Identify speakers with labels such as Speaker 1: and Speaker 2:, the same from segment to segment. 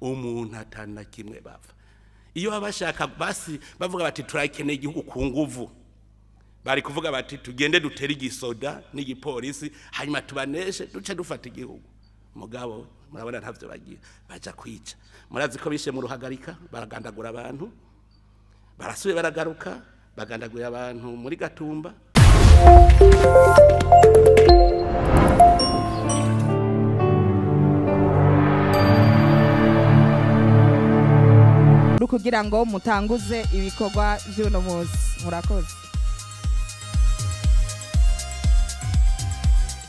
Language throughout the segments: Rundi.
Speaker 1: umuntu atana kimwe bava iyo abashaka basi bavuga bati turakeneye igihugu ku nguvu bari kuvuga bati tugende dutere igisoda n'igipolisi hanyuma tubaneshe duce dufata igihugu mugabo murabona ntavyo bagiye baja kwica murazi ko bishe mu ruhagarika baragandagura abantu barasuye baragaruka bagandagura abantu muri Gatumba
Speaker 2: kugira ngo mutanguze ibikorwa by'uno munsi murakoze.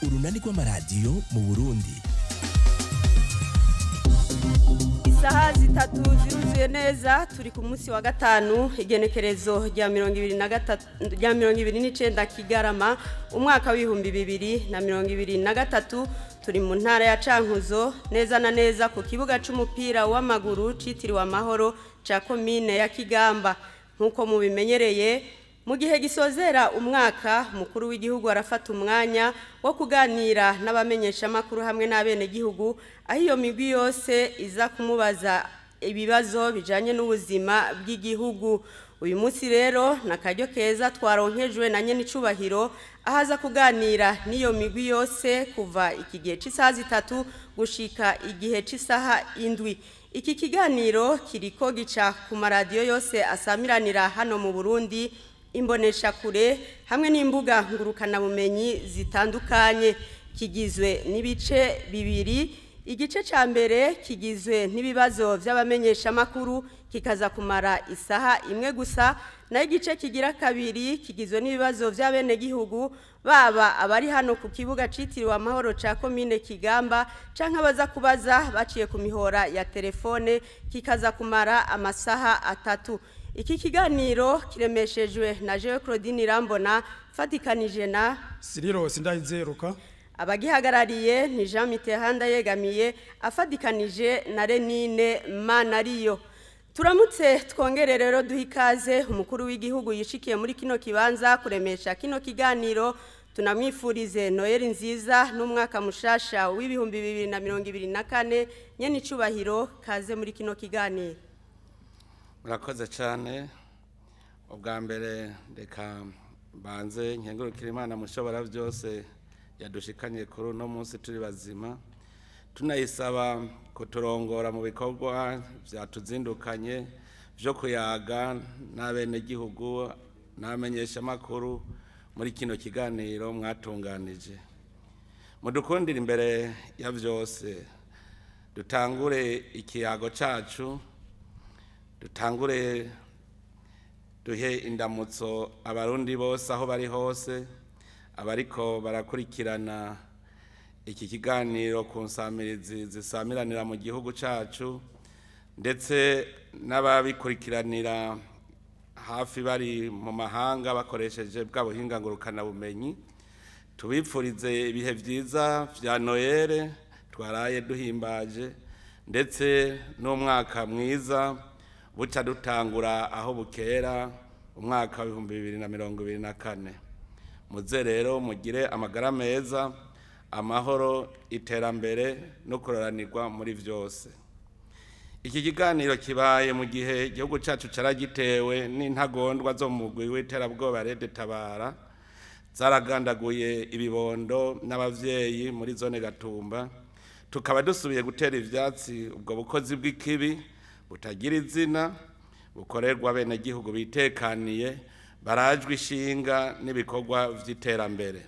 Speaker 3: Urunani rw'amaradiyo mu Burundi.
Speaker 4: Isaha zitatu ziruzuye neza turi ku munsi wa gatanu igenekerezo rya 2029 Kigarama umwaka w'ibihumbi 2023 turi mu ntara ya Cankuzo neza na neza ku kibuga c'umupira w'amaguru citiriwe Amahoro ca komine ya Kigamba nkuko mubimenyereye mu gihe gisozera umwaka mukuru w'igihugu arafata umwanya wo kuganira n'abamenyesha makuru hamwe n'abene gihugu aho iyo migwi yose iza kumubaza ibibazo bijanye n'ubuzima bw'igihugu. Uyu munsi rero nakaryo keza twaronkejwe na nyene icubahiro ahaza kuganira n'iyo migwi yose kuva iki gihe c'isaha 3 gushika igihe c'isaha 7. Iki kiganiro kiriko gica ku maradiyo yose asamiranira hano mu Burundi imbonesha kure hamwe n'imbuga ngurukana bumenyi zitandukanye kigizwe n'ibice bibiri. Igice ca mbere kigizwe n'ibibazo vy'abamenyesha makuru kikaza kumara isaha imwe gusa na igice kigira kabiri kigizwe n'ibibazo vy'abene gihugu baba abari hano ku kibuga citiriwe Amahoro ca komine Kigamba canke abaza kubaza baciye ku mihora ya telefone kikaza kumara amasaha 3. Iki kiganiro kiremeshejwe na Jewe Claudine Irambona fatikanije na
Speaker 5: Siriro Sindayizeruka
Speaker 4: abagihagarariye ni Jean Mitterrand yegamiye afadikanije na Renine Manariyo. Turamutse twongere rero duhikaze umukuru w'igihugu yishikiye muri kino kibanza kuremesha kino kiganiro tunamwifurize Noel nziza n'umwaka mushasha w'ibihumbi 2024 nyene icubahiro kaze muri kino kiganiro.
Speaker 1: Murakoze cyane ubwa mbere reka banze nkengurukira Imana mushobora byose yadushikanye kuri uno munsi turi bazima tunayisaba kuturongora mu bikorwa byatuzindukanye byo kuyaga n'abene gihugu n'amenyesha makuru muri kino kiganiro mwatunganije mudukundira imbere ya byose dutangure ikiyago cacu dutangure duhe indamutso abarundi bose aho bari hose abariko barakurikirana iki kiganiro ku nsamirizi zisamiranira mu gihugu cacu ndetse n'ababikurikiranira hafi bari mu mahanga bakoresheje bwa buhinga ngurukana bumenyi tubipfurize ibihe vyiza vya Noel twaraye duhimbaje ndetse n'umwaka mwiza buca dutangura aho bukera umwaka wa 2024 muze rero mugire amagara meza amahoro iterambere no kuroranirwa muri vyose. Iki kiganiro kibaye mu gihe igihugu cacu caragitewe n'intagondwa zo mu mugwi w'iterabwoba Rede Tabara zaragandaguye ibibondo n'abavyeyi muri zone Gatumba tukaba dusubiye gutera ivyatsi ubwo bukozi bw'ikibi butagira izina bukorerwa bene gihugu bitekaniye barajwe ishinga n'ibikorwa vy'iterambere.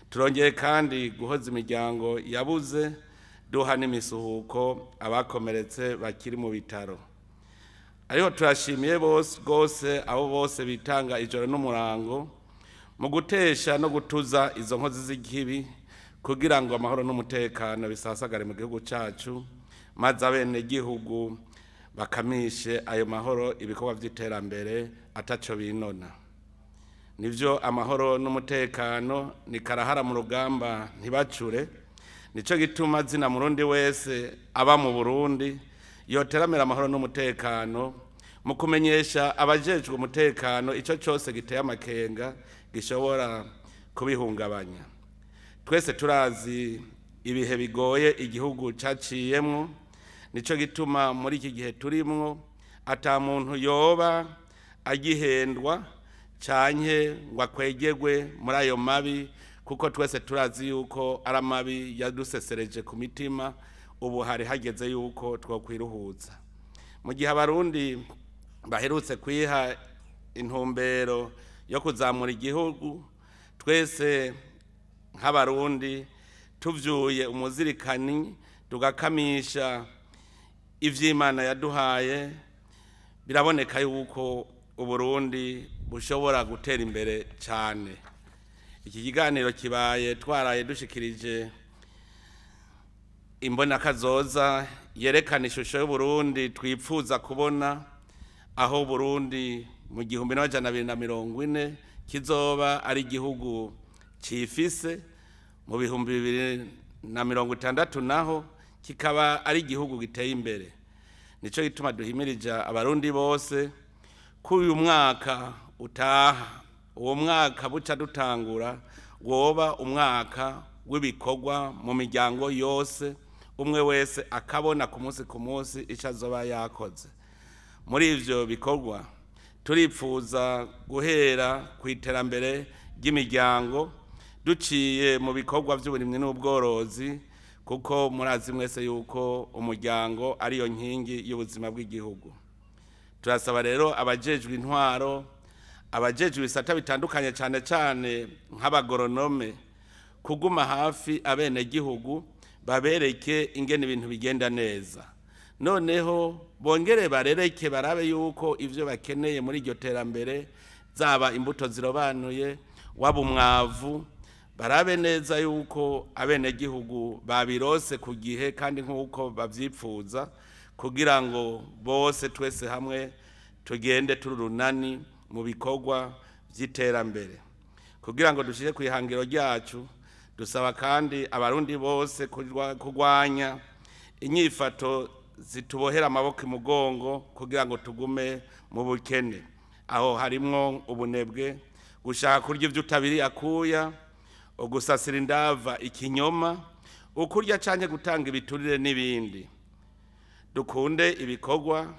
Speaker 1: Turongeye kandi guhoza imiryango yabuze duha n'imisuhuko abakomeretse bakiri mu bitaro. Ariho turashimiye bose abo bose bitanga ijoro n'umurango mu gutesha no gutuza izo nkozi z'ikibi kugira ngo amahoro n'umutekano bisasagare mu gihugu cacu maze abene gihugu bakamishe ayo mahoro ibikorwa vy'iterambere ataco binona. Nivyo amahoro n'umutekano ni karahara mu rugamba ntibacure nico gituma zina murundi wese aba mu Burundi yoteramera amahoro n'umutekano mu kumenyesha abajejwe umutekano ico cyose giteye amakenga gishobora kubihungabanya. Twese turazi ibihe bigoye igihugu caciyemwo nico gituma muri iki gihe turimwo ata muntu yoba agihendwa canke ngo akwegerwe muri ayo mabi, kuko twese turazi yuko ari amabi yadusesereje ku mitima. Ubu hari hageze yuko twokwiruhuza. Mu gihe abarundi baherutse kwiha intumbero yo kuzamura igihugu, twese nk'abarundi tuvyuye umuzirikani tugakamisha ivy'Imana yaduhaye, biraboneka yuko Uburundi bushobora gutera imbere cyane. Iki kiganiro kibaye twaraye dushikirije imbonakazoza yerekana ishusho y'Uburundi twipfuza kubona, aho Burundi mu 2040 kizoba ari igihugu cifise, mu 2060 naho kikaba ari igihugu giteye imbere. Nico gituma duhimirije abarundi bose ko uyu mwaka utaha, uwo mwaka buca dutangura, woba umwaka w'ibikorwa mu miryango yose, umwe wese akabona ku munsi ico azoba yakoze. Muri ivyo bikorwa turipfuza guhera ku iterambere ry'imiryango duciye mu bikorwa by'uburimyi n'ubworozi, kuko murazi mwese yuko umuryango ariyo nkingi y'ubuzima bw'igihugu. Turasaba rero abajejwe intwaro, abajejwe ibisata bitandukanye cyane cyane nk'abagoronome, kuguma hafi abene gihugu babereke ingene ibintu bigenda neza. Noneho bongere barereke barabe yuko ivyo bakeneye muri iryo terambere, zaba imbuto zirobanuye, waba umwavu, barabe neza yuko abene gihugu babirose ku gihe kandi nk'uko bavyipfuza, kugira ngo bose twese hamwe tugende turunani mu bikorwa by'iterambere. Kugira ngo dushike ku ihangiro ryacu, dusaba kandi abarundi bose kurwanya inyifato zitubohera amaboko mugongo kugira ngo tugume mu bukene, aho harimwo ubunebwe, gushaka kurya ivyo utabiri akuya, ugusasira indava, ikinyoma, ukurya canke gutanga ibiturire n'ibindi. Dukunde ibikorwa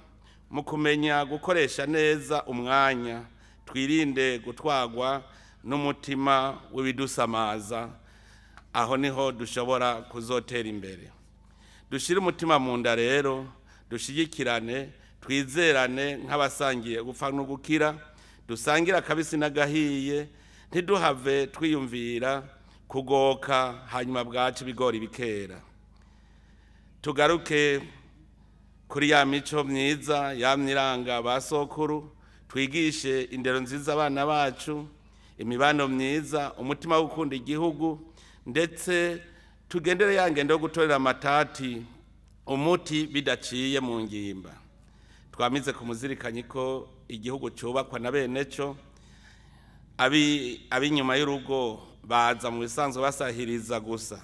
Speaker 1: mu kumenya gukoresha neza umwanya, twirinde gutwagwa n'umutima w'ibidusamaza, aho niho dushobora kuzotera imbere. Dushire umutima mu nda rero, dushigikirane, twizerane nk'abasangiye gupfa no gukira, dusangira akabisi n'agahiye, ntiduhave twiyumvira kugoka hanyuma bwacu ibigori bikera. Tugaruke kuri ya mico myiza yamyiranga basokuru, twigishe indero nziza abana bacu, imibano myiza, umutima wo gukunda igihugu, ndetse tugendere ya ngendo yo gutorera amatati umuti bidaciye mu ngimba. Twamize kumuzirikanye ko igihugu cyubakwa na bene cyo, abinyuma y'urugo baza mu bisanzwe basahiriza gusa,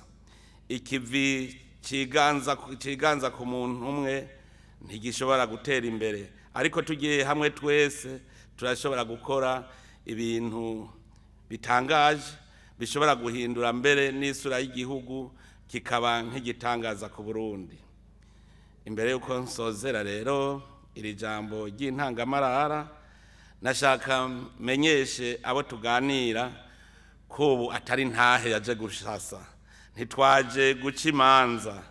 Speaker 1: ikivi ciganza ku muntu umwe ntigishobora gutera imbere, ariko tugiye hamwe twese turashobora gukora ibintu bitangaje bishobora guhindura mbere n'isura y'igihugu kikaba nk'igitangaza ku Burundi. Imbere yuko nsozera rero iri jambo ry'intangamarara, nashaka menyeshe abo tuganira ko ubu atari ntahe yaje gushasa, ntitwaje guca imanza,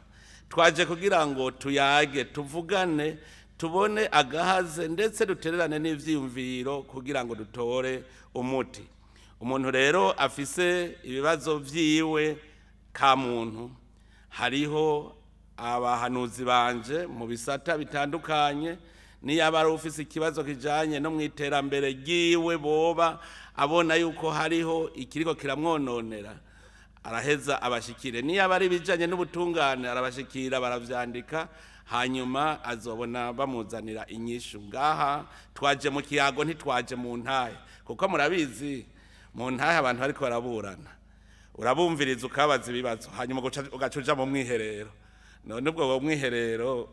Speaker 1: twaje kugira ngo tuyage, tuvugane, tubone agahaze, ndetse dutererane n'ivyiyumviro kugira ngo dutore umuti. Umuntu rero afise ibibazo vyiwe ka muntu, hariho abahanuzi banje mu bisata bitandukanye, niyaba ari ufise ikibazo kijanye no mwiterambere ryiwe, boba abona yuko hariho ikiriko kiramwononera, araheza abashikire. Niyaba ari bijanye n'ubutungane, arabashikira, baravyandika, hanyuma azobona bamuzanira inyishu. Ngaha twaje mu kiyago, ntitwaje mu ntahe, kuko murabizi mu ntahe abantu bariko baraburana, urabumviriza ukabaza ibibazo, hanyuma ugacuja mu mwiherero. None ubwo mwiherero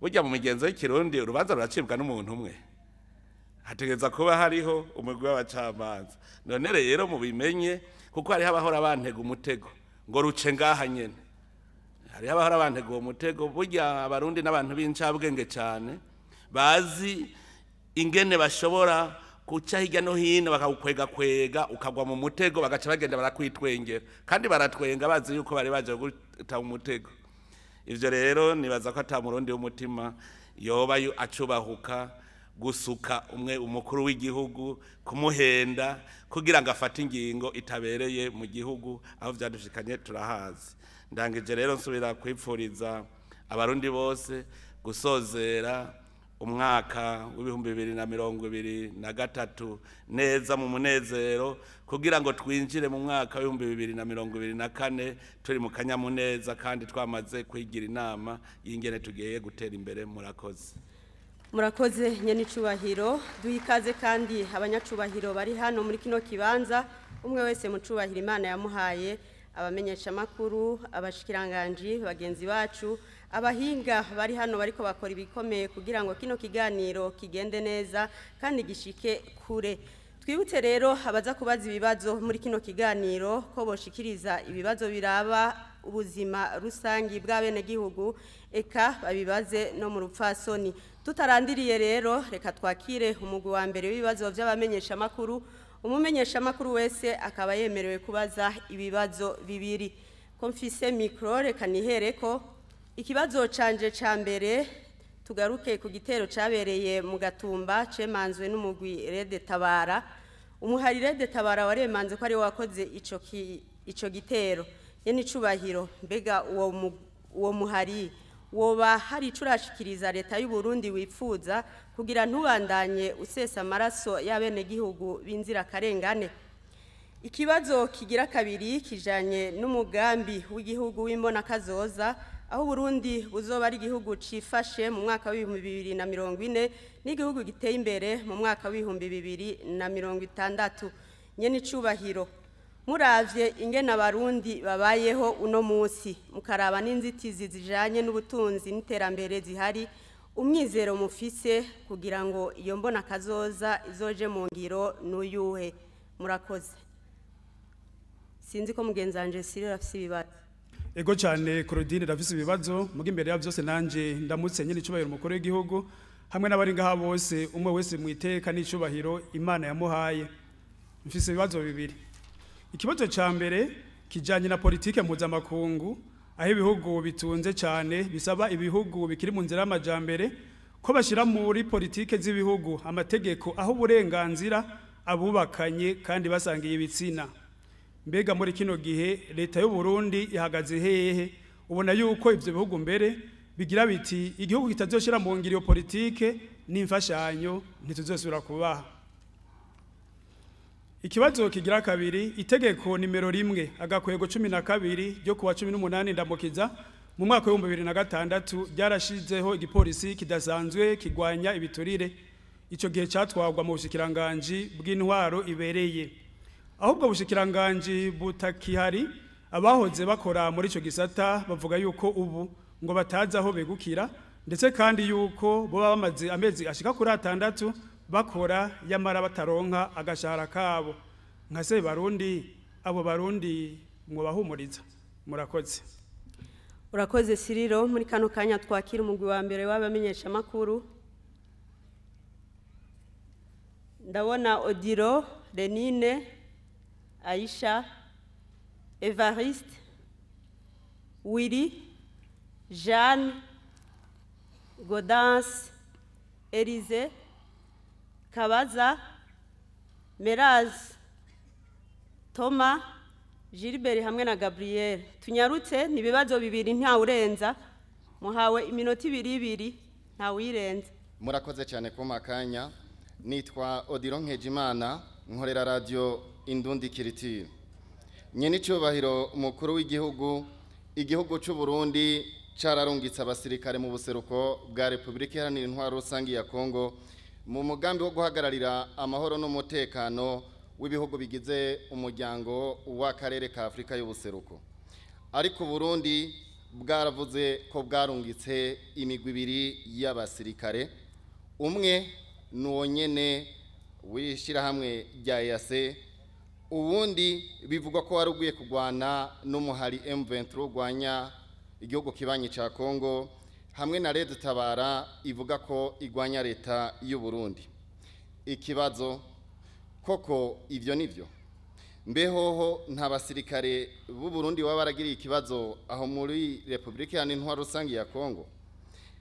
Speaker 1: burya mu migenzo y'ikirundi urubanza ruracibwa n'umuntu umwe, hategeza kuba hariho umugwi w'abacamanza. None rero mubimenye, kuko hariho abahora bantega umutego ngo ruce ngaha nyene, hariho abahora bantega uwo mutego burya abarundi n'abantu b'incabwenge cyane bazi ingene bashobora kuca hirya no hino bakawukwega ukagwa mu mutego bagaca bagenda barakwitwengera kandi baratwenga bazi yuko bari baje guta umutego. Ivyo rero nibaza ko ata murundi w'umutima yoba acubahuka gusuka umukuru w'igihugu kumuhenda kugira ngo afate ingingo itabereye mu gihugu aho vyadushikanye turahazi. Ndangije rero nsubira kwipfuriza abarundi bose gusozera umwaka w'ibihumbi 2023 neza mu munezero kugira ngo twinjire mu mwaka w'ibihumbi 2024 turi mu kanyamuneza kandi twamaze kwigira inama y'ingene tugiye gutera imbere.
Speaker 4: Murakoze nyene icubahiro, duhikaze kandi abanyacubahiro bari hano muri kino kibanza, umwe wese mu cubahiro Imana yamuhaye, abamenyesha makuru, abashikiranganje, bagenzi bacu, abahinga bari hano bariko bakora ibikomeye kugira ngo kino kiganiro kigende neza kandi gishike kure. Twibutse rero abaza kubaza ibibazo muri kino kiganiro ko boshikiriza ibibazo biraba ubuzima rusangi bw'abene gihugu eka babibaze no mu rupfasoni. Tutarandiriye rero reka twakire umugwi wa mbere w'ibibazo by'abamenyesha makuru. Umumenyesha makuru wese akaba yemerewe kubaza ibibazo bibiri. Konfise micro reka nihereko ikibazo canje ca mbere tugaruke ku gitero cabereye mu Gatumba cemanzwe n'umugwi Rede Tabara. Umuhari Rede Tabara waremanze ko ari wakoze ico gitero. Yene icubahiro mbega uwo muhari woba hari curashikiriza leta y'u Burundi Wipfuza kugira ntubandanye usesa amaraso y'abene gihugu binzira karengane. Ikibazo kigira kabiri kijanye n'umugambi w'igihugu w'imbona kazoza aho Burundi buzoba ari igihugu cifashe mu mwaka w'2040 n'igihugu giteye imbere mu mwaka w'2060. Nyene icubahiro muravye ingene abarundi babayeho uno musi mukaraba n'inzitizi zijanye n'ubutunzi n'iterambere zihari, umwizero mufise kugira ngo iyo mbona kazoza izoje mu ngiro n'uyuhe? Murakoze. Sinzi ko mugenzanje Cyril afise ibibazo.
Speaker 5: Ego cyane Claudine ndafise ibibazo mugi imbere ya byose nanje ndamutse nyine icubahiro umukuru w'igihugu hamwe n'abari ngaha bose umwe wese mwiteka n'icubahiro Imana yamuhaye. Mfise ibibazo bibiri. Ikibazo ca mbere kijanye na politike mpuzamakungu aho ibihugu bitunze cyane bisaba ibihugu bikiri mu nzira y'amajambere ko bashira muri politike z'ibihugu amategeko aho uburenganzira abubakanye kandi basangiye ibitsina. Mbega muri kino gihe leta y'u Burundi ihagaze hehe? Ubona yuko ivyo bihugu mbere bigira biti igihugu kitazoshira mu ngiro politike n'imfashanyo ntituzosubira kubaha. Ikibazo kigira kabiri itegeko nimero 1 agakwego 12 ryo kuwa 18 ndamukiza mu mwaka wa 2006 ryarashizeho igipolisi kidasanzwe kigwanya ibiturire. Ico gihe cyatwagwa mu bushikiranganje bw'intwaro ibereye. Ahubwo bushikiranganje butakihari abahoze bakora muri ico gisata bavuga yuko ubu ngo bataza aho begukira ndetse kandi yuko bo bamaze amezi ashika kuri 6 bakora yamara bataronka agashahara kabo. Nkase barundi abo barundi mwobahumuriza. Murakoze.
Speaker 4: Urakoze Cyril, muri kano kanya twakira umugwi wa mbere w'abamenyesha makuru. Ndabona Odiro, Lenine, Aisha, Evariste, Willy, Jeanne, Godance, Elise, Kabaza, Meraz, Thomas, Gilbert hamwe na Gabriel. Tunyarutse ni bibazo bibiri nta urenza. Muhawe iminota 2 nta wirenza.
Speaker 6: Murakoze cyane ku makanya. Nitwa Odiro Nkejimana nkorera radio Indundi Kiritiro. Nyene cyubahiro umukuru w'igihugu cy'u Burundi cararungitse abasirikare mu buseruko bwa Republika Iharanira Intwaro Rusangi ya Kongo mu mugambi wo guhagararira amahoro n'umutekano w'ibihugu bigize umuryango w'akarere ka Afrika y'ubuseruko. Ariko Burundi bwaravuze ko bwarungitse imigwi 2 y'abasirikare, umwe nuwo nyene wishira hamwe rya EAC, uwundi bivugwa ko waruguye kugwana n'umuhari M23 gwanya igihugu kibanyi ca Kongo hamwe na leta tabara ivuga ko igwanya leta y'u Burundi. Ikibazo koko ivyo nivyo mbehoho nta basirikare b'u Burundi baba baragiriye ikibazo aho muri Republika y'Intwaro rusangi ya Kongo.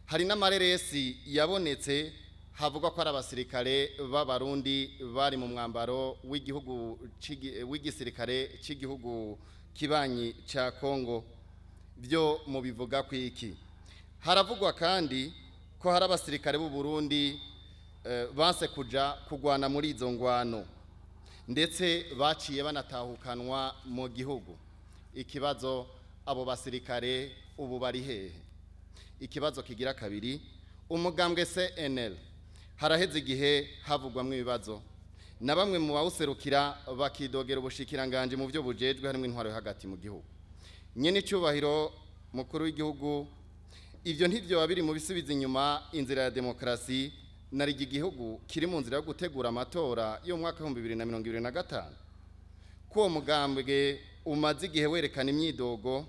Speaker 6: Hari n'amareresi yabonetse havuga ko ari abasirikare b'abarundi bari mu mwambaro w'igisirikare cy'igihugu kibanyi ca Kongo. Byo mu bivuga kwiki. Haravugwa kandi ko hari abasirikare b'u Burundi banse kuja kugwana muri izo ngwano ndetse baciye banatahukanwa mu gihugu. Ikibazo abo basirikare ubu bari hehe? Ikibazo kigira kabiri, umugambwe CNL haraheze igihe havugwamwe ibibazo na bamwe mu bawuserukira bakidogera ubushikiranganje mu byo bujejwe harimo intwaro hagati mu gihugu. Nyene cyubahiro mukuru w'igihugu, ivyo ntivyo babiri mu bisubiza inyuma inzira ya demokrasi nari igihugu kiri mu nzira yo gutegura amatora yo mu mwaka wa 2025. Ko mugambwe umaze igihe werekana imyidogo,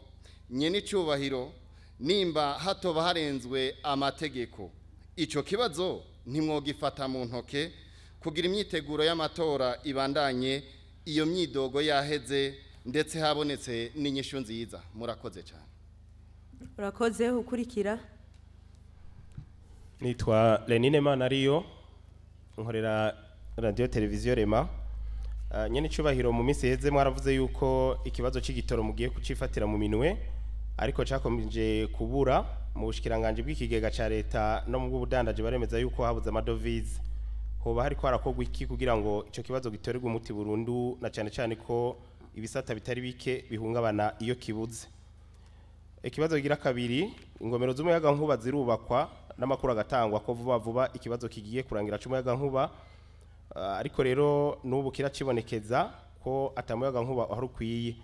Speaker 6: nyene cyubahiro nimba hatoba harenzwe amategeko, ico kibazo ntimwogifata mu ntoke kugira imyiteguro y'amatora ibandanye, iyo myidogo yaheze ndetse habonetse n'inyishu nziza. Murakoze cyane.
Speaker 4: Urakoze. Ukurikira.
Speaker 7: Nitwa Lenine Manariyo, nkorera radio televiziyo Rema. Nyene cyubahiro mu minsi heze mwaravuze yuko ikibazo c'igitoro mugiye kucifatira mu minwe, ariko cakomeje kubura mu bushikiranganje bw'ikigega ca leta no mu bw'ubudandaje baremeza yuko habuze amadovize. Hoba hariko harakogwa iki kugira ngo ico kibazo gitorerwe umuti burundu, na cyane cyane ko ibisata bitari bike bihungabana iyo kibuze. Ikibazo kigira kabiri, ingomero z'umuyaga nkuba zirubakwa n'amakuru agatangwa ko vuba vuba ikibazo kigiye kurangira c'umuyaga nkuba, ariko rero n'ubu kiracibonekeza ko atamuyaga nkuba harukwiye.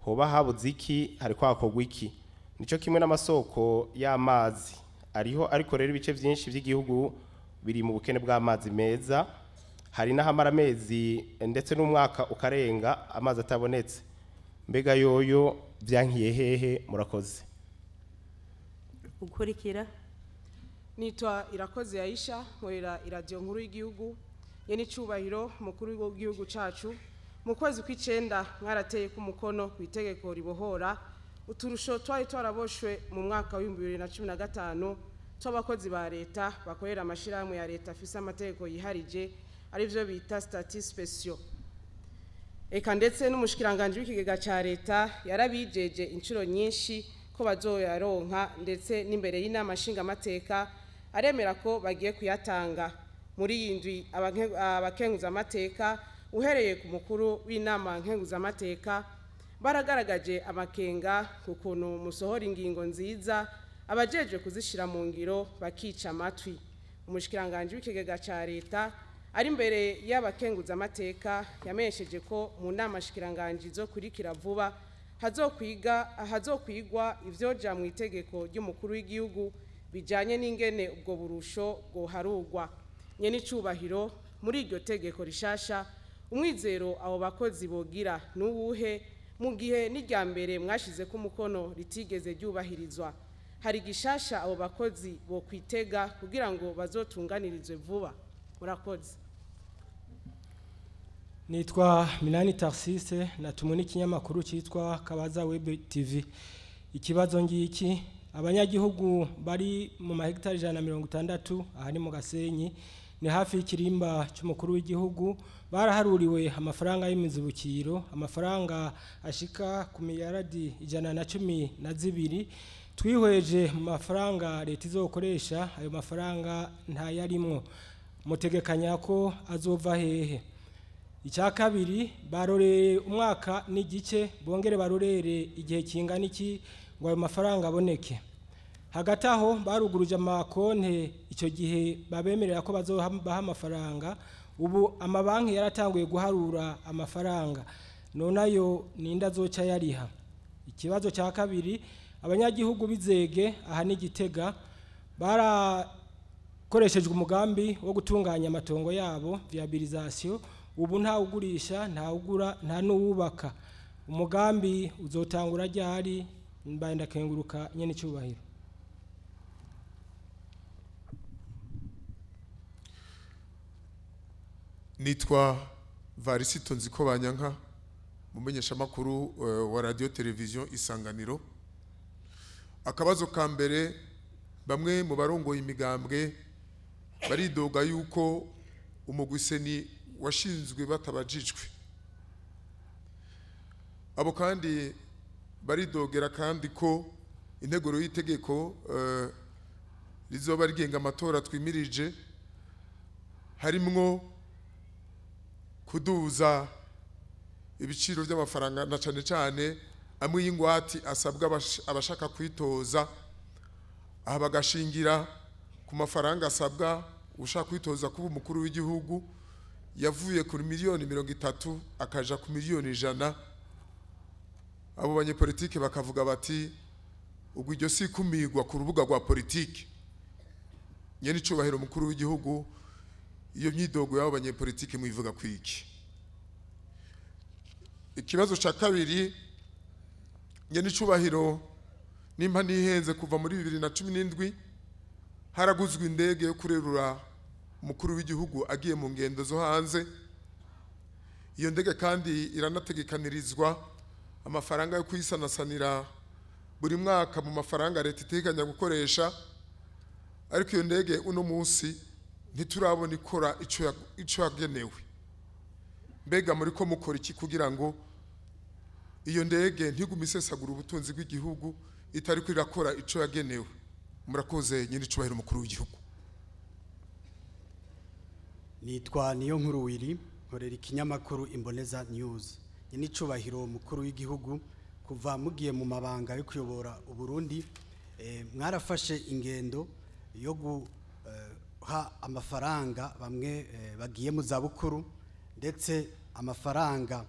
Speaker 7: Hoba habuze iki? Hariko hakogwa iki? Nico kimwe n'amasoko y'amazi ariho, ariko rero ibice byinshi by'igihugu biri mu bukene bw'amazi meza. Hari n'ahamara amezi ndetse n'umwaka ukarenga amazi atabonetse. Mbega yoyo byankiye hehe? Murakoze.
Speaker 4: Ukurikira.
Speaker 8: Nitwa Irakoze Aisha, nkorera iradiyo nkuru y'igihugu. Nyene cyubahiro mukuru w'igihugu cacu, mu kwezi kw'icenda mwarateye ku mukono kwitegeko ribohora uturusho twari twaraboshwe mu mwaka wa 2015 tw'abakozi ba leta bakorera amashirahamwe ya leta afise amategeko yiharije, ari byo bita statut spéciaux. Eka ndetse n'umushikiranganje w'ikigega ca leta yarabijeje inshuro nyinshi ko bazoyaronka, ndetse n'imbere y'inama nshinga amateka aremera ko bagiye kuyatanga. Muri yindwi abakenguza amateka uhereye ku mukuru w'inama nkenguza amateka baragaragaje amakenga kukuntu musohora ingingo nziza abajeje kuzishira mu ngiro bakica amatwi. Umushikiranganje w'ikigega ca leta ari imbere y'abakenguza amateka yamenyesheje ko mu nama shikiranganje zo kurikira vuba hazokwigwa ivyoja mu itegeko ry'umukuru w'igihugu bijanye n'ingene ubwo burusho bwo harugwa. Nyene icubahiro, muri iryo tegeko rishasha umwizero abo bakozi bogira n'uwuhe mu gihe n'irya mbere mwashize ku mukono ritigeze ryubahirizwa? Hari gishasha abo bakozi bo kwitega kugira ngo bazotunganirizwe vuba? Murakoze.
Speaker 9: Nitwa Minani Tarsise, natumwe n'ikinyamakuru cyitwa Kabaza Web TV. Ikibazo ngiki, abanyagihugu bari mu mahegitari 160 ahari mu Gasenyi ni hafi y'ikirimba cy'umukuru w'igihugu, baraharuriwe amafaranga y'imizibukiro, amafaranga ashika ku miliyaradi 112. Twihweje mu mafaranga leta izokoresha, ayo mafaranga nta yarimwo. Mutegekanya ko azova hehe? Icya kabiri, baroreye umwaka n'igice, bongere barorere igihe kingana iki ngo ayo mafaranga aboneke. Hagati aho baruguruje amakonte, icyo gihe babemerera ko bazobaha amafaranga. Ubu amabanki yaratanguye guharura amafaranga, none ayo ninda azoca yariha. Ikibazo cya kabiri, abanyagihugu bizege aha ni Gitega barakoreshejwe umugambi wo gutunganya amatongo yabo viabilisation. Ubu nta ugurisha, nta ugura, nta n'uwubaka. Umugambi uzotangura ryari? mbaye ndakenguruka nyene cyubahiro.
Speaker 10: Nitwa Varisito Nziko Banyanka, mumenyesha makuru wa radio television Isanganiro. Akabazo ka mbere, bamwe mu barongoye imigambwe baridoga yuko umugwiseni washinzwe batabajijwe. Abo kandi baridogera kandi ko integuro y'itegeko rizoba rigenga amatora twimirije harimwo kuduza ibiciro by'amafaranga na cyane cyane amwe y'ingwati asabwa abashaka kwitoza, aha bagashingira ku mafaranga asabwa ushaka kwitoza kuba umukuru w'igihugu yavuye kuri miliyoni 30 akaja ku miliyoni 100. Abo banyepolitike bakavuga bati ubwo iryo si kumigwa ku rubuga rwa politike. Nyene icubahiro mukuru w'igihugu, iyo myidogo y'abo banyepolitike muyivuga kwiki? Ikibazo ca kabiri, nyene icubahiro nimba nihenze kuva muri 2017 haraguzwe indege yo kurerura umukuru w'igihugu agiye mu ngendo zo hanze. Iyo ndege kandi iranategekanirizwa amafaranga yo kuyisanasanira buri mwaka mu mafaranga leta iteganya gukoresha, ariko iyo ndege uno munsi ntiturabona ikora ico yagenewe. Mbega muri ko mukora iki kugira ngo iyo ndege ntigume isesagura ubutunzi bw'igihugu itari ko irakora ico yagenewe? Murakoze nyine icubahiro mukuru w'igihugu.
Speaker 11: Nitwa niyo nkuru wiri, nkorera ikinyamakuru Imboneza News. Nyine icubahiro mukuru w'igihugu, kuva mugiye mu mabanga yo kuyobora Uburundi, mwarafashe ingendo yo guha amafaranga bamwe bagiye mu zabukuru, ndetse amafaranga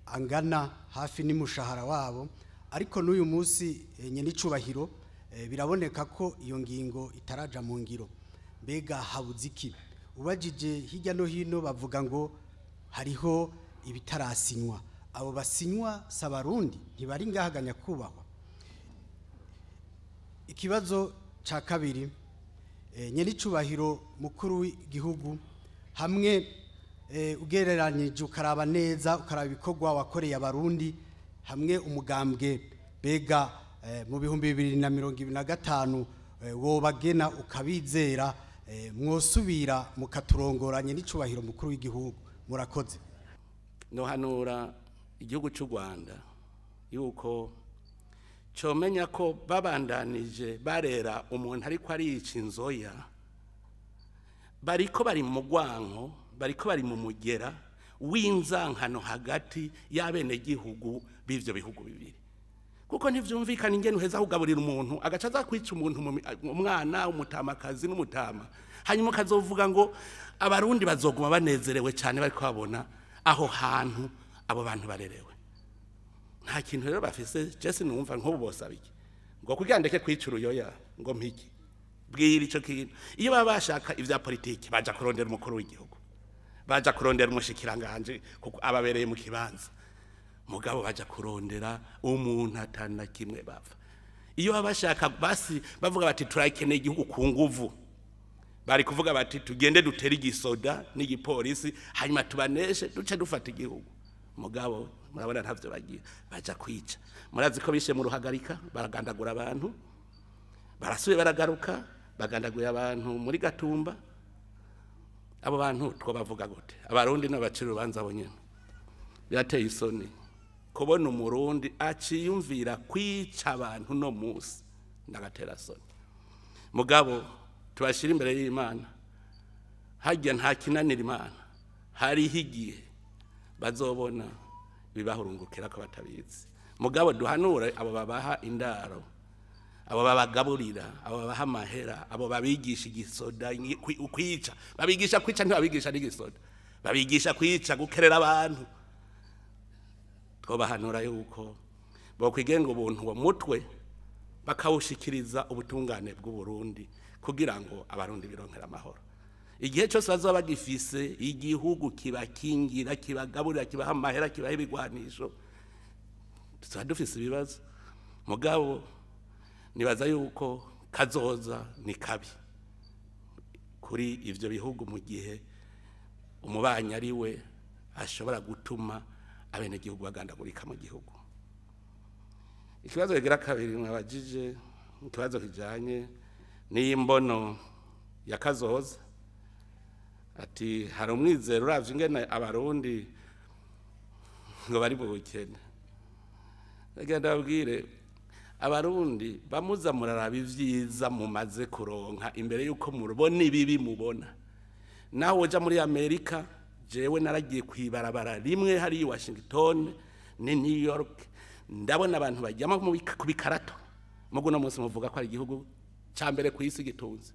Speaker 11: angana hafi n'umushahara wabo, ariko n'uyu munsi nyine icubahiro biraboneka ko iyo ngingo itaraja mu ngiro. Mbega habuze iki? Ubajije hirya no hino bavuga ngo hariho ibitarasinywa. Abo basinywa s'abarundi ntibari ngahaganya kubahwa. Ikibazo ca kabiri, nyene icubahiro mukuru w'igihugu, hamwe ugereranije ukaraba neza ukaraba ibikorwa wakoreye abarundi, hamwe umugambwe bega mu 2025 wobagena ukabizera mwosubira mukaturongoranye n'icubahiro mukuru w'igihugu. Murakoze.
Speaker 1: No hanura igihugu cy'u Rwanda yuko comenya ko babandanije barera umuntu ariko ariyica inzoya, bariko bari mu gwanko, bariko bari mu mugera w'inzankano hagati y'abene gihugu b'ivyo bihugu bibiri. Kuko ntivyumvikana ingene uheza kugaburira umuntu agaca aza kwica umuntu, umwana, umutamakazi n'umutama, hanyuma kazovuga ngo abarundi bazoguma banezerewe cyane bariko babona aho hantu abo bantu barerewe. Nta kintu rero bafise, Jesse numva nk'ubu bosabiki ngo kugira ndeke kwica uruyoya ngo mpiki bwira ico kintu. Iyo baba bashaka ivya politiki baja kurondera umukuru w'igihugu, baja kurondera umushikiranganje kuko ababereye mu kibanza, mugabo baja kurondera umuntu atana kimwe bava. Iyo baba bashaka basi bavuga bati turakeneye igihugu ku nguvu, bari kuvuga bati tugende dutere igisoda n'igipolisi hanyuma tubaneshe duce dufata igihugu. Mugabo murabona ntavyo bagiye, baja kwica. Murazi ko bishe mu ruhagarika baragandagura abantu, barasuye baragaruka bagandaguye abantu muri Gatumba. Abo bantu twabavuga gute? Abarundi n'abaciro urubanza bonyene. Birateye isoni kubona umurundi aciyumvira kwica abantu no musi, ndagatera soni. Mugabo tubashira imbere y'Imana, hajya nta kinanira Imana, hari higiye bazobona bibahurungukira ko batabizi. Mugabo duhanura abo babaha indaro, abo babagaburira, abo babaha amahera, abo babigisha igisoda kwica, babigisha kwica ntibabigisha n'igisoda, babigisha kwica gukerera abantu. Twobahanura yuko bokwigenga ubuntu wo mutwe bakawushikiriza ubutungane bw'u Burundi kugira ngo abarundi bironkera amahoro. Igihe cyose bazoba bagifise igihugu kibakingira, kibagaburira, kibaha amahera, kibaha ibigwanisho, tuba dufise ibibazo. mugabo nibaza yuko kazoza ni kabi kuri ivyo bihugu mu gihe umubanyi ari we ashobora gutuma abenegihugu bagandagurika mu gihugu. Ikibazo kigira kabiri mwabajije ikibazo kijanye n'imbono ya kazoza, ati hari umwizero uravye ingene abarundi ngo bari mu bukene. Ndagenda babwire abarundi bamuza muraraba ivyiza mumaze kuronka imbere yuko murubona ibibi mubona. Naho uja muri Amerika, jewe naragiye kwibarabara rimwe hari i Washington ni New York, ndabona abantu bajyama ku bikarato mugo no munsi muvuga ko ari igihugu ca mbere ku isi gitunze.